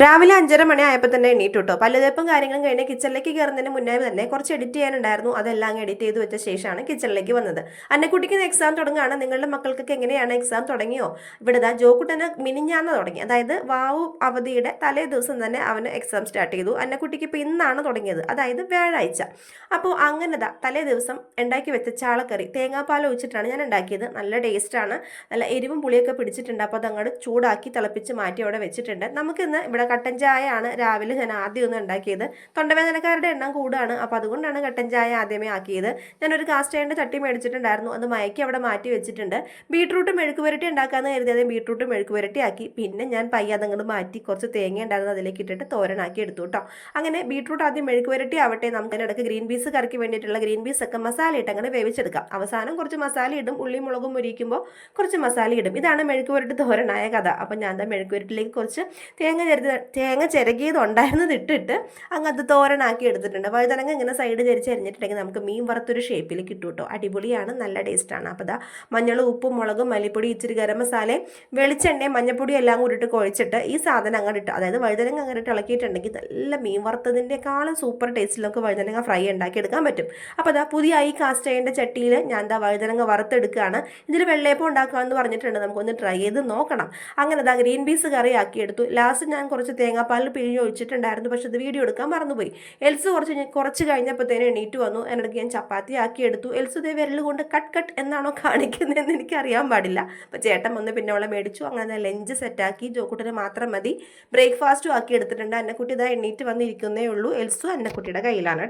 രാവിലെ 5:30 മണി ആയപ്പോൾ തന്നെ എണീറ്റു കേട്ടോ. പല്ലുതേപ്പും കാര്യങ്ങളും കഴിഞ്ഞ് കിച്ചണിലേക്ക് കയറുന്നതിന് മുന്നേ തന്നെ കുറച്ച് എഡിറ്റ് ചെയ്യാനുണ്ടായിരുന്നു. അതെല്ലാം എഡിറ്റ് ചെയ്ത് വെച്ച ശേഷമാണ് കിച്ചണിലേക്ക് വന്നത്. അന്നക്കുട്ടിക്ക് എക്സാം തുടങ്ങുകയാണ്. നിങ്ങളുടെ മക്കൾക്കൊക്കെ എങ്ങനെയാണ് എക്സാം തുടങ്ങിയോ? ഇവിടെ ജോക്കുട്ടന് മിനിഞ്ഞാന്ന് തുടങ്ങി. അതായത് വാവു അവധിയുടെ തലേ ദിവസം തന്നെ അവന് എക്സാം സ്റ്റാർട്ട് ചെയ്തു. അന്നക്കുട്ടിക്ക് ഇപ്പോൾ ഇന്നാണ് തുടങ്ങിയത്, അതായത് വ്യാഴാഴ്ച. അപ്പോൾ അങ്ങനെ തലേ ദിവസം ഉണ്ടാക്കി വെച്ച ചാളക്കറി തേങ്ങാപ്പാൽ ഒഴിച്ചിട്ടാണ് ഞാൻ ഉണ്ടാക്കിയത്. നല്ല ടേസ്റ്റാണ്, നല്ല എരിവും പുളിയൊക്കെ പിടിച്ചിട്ടുണ്ട്. അപ്പോൾ അതങ്ങോട്ട് ചൂടാക്കി തിളപ്പിച്ച് മാറ്റി അവിടെ വെച്ചിട്ടുണ്ട്. നമുക്കിന്ന് ഇവിടെ കട്ടൻ ചായ ആണ് രാവിലെ ഞാൻ ആദ്യം ഒന്ന് ഉണ്ടാക്കിയത്. തൊണ്ടവേദനക്കാരുടെ എണ്ണം കൂടുകയാണ്, അപ്പോൾ അതുകൊണ്ടാണ് കട്ടൻ ചായ ആദ്യമേ ആക്കിയത്. ഞാനൊരു കാസ്റ്റ് അയണിൻ്റെ ചട്ടി മേടിച്ചിട്ടുണ്ടായിരുന്നു, അത് മയക്കി അവിടെ മാറ്റി വെച്ചിട്ടുണ്ട്. ബീട്രൂട്ട് മെഴുക്ക് പുരട്ടി ഉണ്ടാക്കാമെന്ന് കരുതിയത് ബീട്രൂട്ട് മെഴുക്ക് പുരട്ടി ആക്കി. പിന്നെ ഞാൻ പയ്യെ അതങ്ങോട്ട് മാറ്റി കുറച്ച് തേങ്ങ ഉണ്ടായിരുന്നു അതിലേക്ക് ഇട്ടിട്ട് തോരനാക്കി എടുത്തു കേട്ടോ. അങ്ങനെ ബീട്രൂട്ട് ആദ്യം മെഴുക്ക് പുരട്ടി ആവട്ടെ. നമുക്ക് അതിനിടയ്ക്ക് ഗ്രീൻ പീസ് കറിക്ക് വേണ്ടിയിട്ടുള്ള ഗ്രീൻ പീസ് ഒക്കെ മസാല ഇട്ട് അങ്ങനെ വേവിച്ചെടുക്കാം. അവസാനം കുറച്ച് മസാല ഇടും, ഉള്ളി മുളകും മുരിക്കുമ്പോൾ കുറച്ച് മസാല ഇടും. ഇതാണ് മെഴുക്ക് പുരട്ടി തോരനായ കഥ. അപ്പം ഞാൻ മെഴുക്ക് പുരട്ടിലേക്ക് കുറച്ച് തേങ്ങ ചിരകിയത് ഉണ്ടായിരുന്നത് ഇട്ടിട്ട് അങ്ങനത്തെ തോരനാക്കി എടുത്തിട്ടുണ്ട്. വഴുതനങ്ങ ഇങ്ങനെ സൈഡ് ചരിഞ്ഞിട്ടുണ്ടെങ്കിൽ നമുക്ക് മീൻ വറുത്തൊരു ഷേപ്പിൽ കിട്ടും കേട്ടോ. അടിപൊളിയാണ്, നല്ല ടേസ്റ്റാണ്. അപ്പോൾ മഞ്ഞളും ഉപ്പും മുളകും മല്ലിപ്പൊടി ഇച്ചിരി ഗരം മസാലയും വെളിച്ചെണ്ണയും മഞ്ഞപ്പൊടിയും എല്ലാം കൂടിയിട്ട് കുഴച്ചിട്ട് ഈ സാധനം അങ്ങോട്ട് ഇട്ട്, അതായത് വഴുതനങ്ങ അങ്ങോട്ട് ഇളക്കിയിട്ടുണ്ടെങ്കിൽ നല്ല മീൻ വറുത്തതിൻ്റെക്കാളും സൂപ്പർ ടേസ്റ്റിൽ നമുക്ക് വഴുതനങ്ങ ഫ്രൈ ഉണ്ടാക്കി എടുക്കാൻ പറ്റും. അപ്പോൾ പുതിയ ഈ കാസ്റ്റ് അയണിൻ്റെ ചട്ടിയിൽ ഞാൻ വഴുതനങ്ങ വറുത്തെടുക്കുകയാണ്. ഇതിൽ വെള്ളയപ്പം ഉണ്ടാക്കാമെന്ന് പറഞ്ഞിട്ടുണ്ട്, നമുക്കൊന്ന് ട്രൈ ചെയ്ത് നോക്കണം. അങ്ങനെ ഗ്രീൻ പീസ് കറി ആക്കി എടുത്തു. ലാസ്റ്റ് ഞാൻ കുറച്ച് തേങ്ങാപ്പാലിൽ പിഴിഞ്ഞ് ഒഴിച്ചിട്ടുണ്ടായിരുന്നു, പക്ഷെ അത് വീഡിയോ എടുക്കാൻ മറന്നുപോയി. എൽസ് കുറച്ച് കഴിഞ്ഞപ്പോഴത്തേനും എണീറ്റ് വന്നു. അതിനിടയ്ക്ക് ഞാൻ ചപ്പാത്തി ആക്കി എടുത്തു. എൽസ് ഇതേ വിരൽ കൊണ്ട് കട്ട് എന്നാണോ കാണിക്കുന്നതെന്ന് എനിക്കറിയാൻ പാടില്ല. അപ്പോൾ ചേട്ടൻ വന്ന് പിന്നെ അവളെ മേടിച്ചു. അങ്ങനെ ലഞ്ച് സെറ്റാക്കി. ജോക്കുട്ടിന് മാത്രം മതി. ബ്രേക്ക്ഫാസ്റ്റും ആക്കി എടുത്തിട്ടുണ്ട്. അന്നക്കുട്ടി എണീറ്റ് വന്നിരിക്കുന്നേ ഉള്ളൂ. എൽസും അന്നക്കുട്ടിയുടെ കയ്യിലാണ്.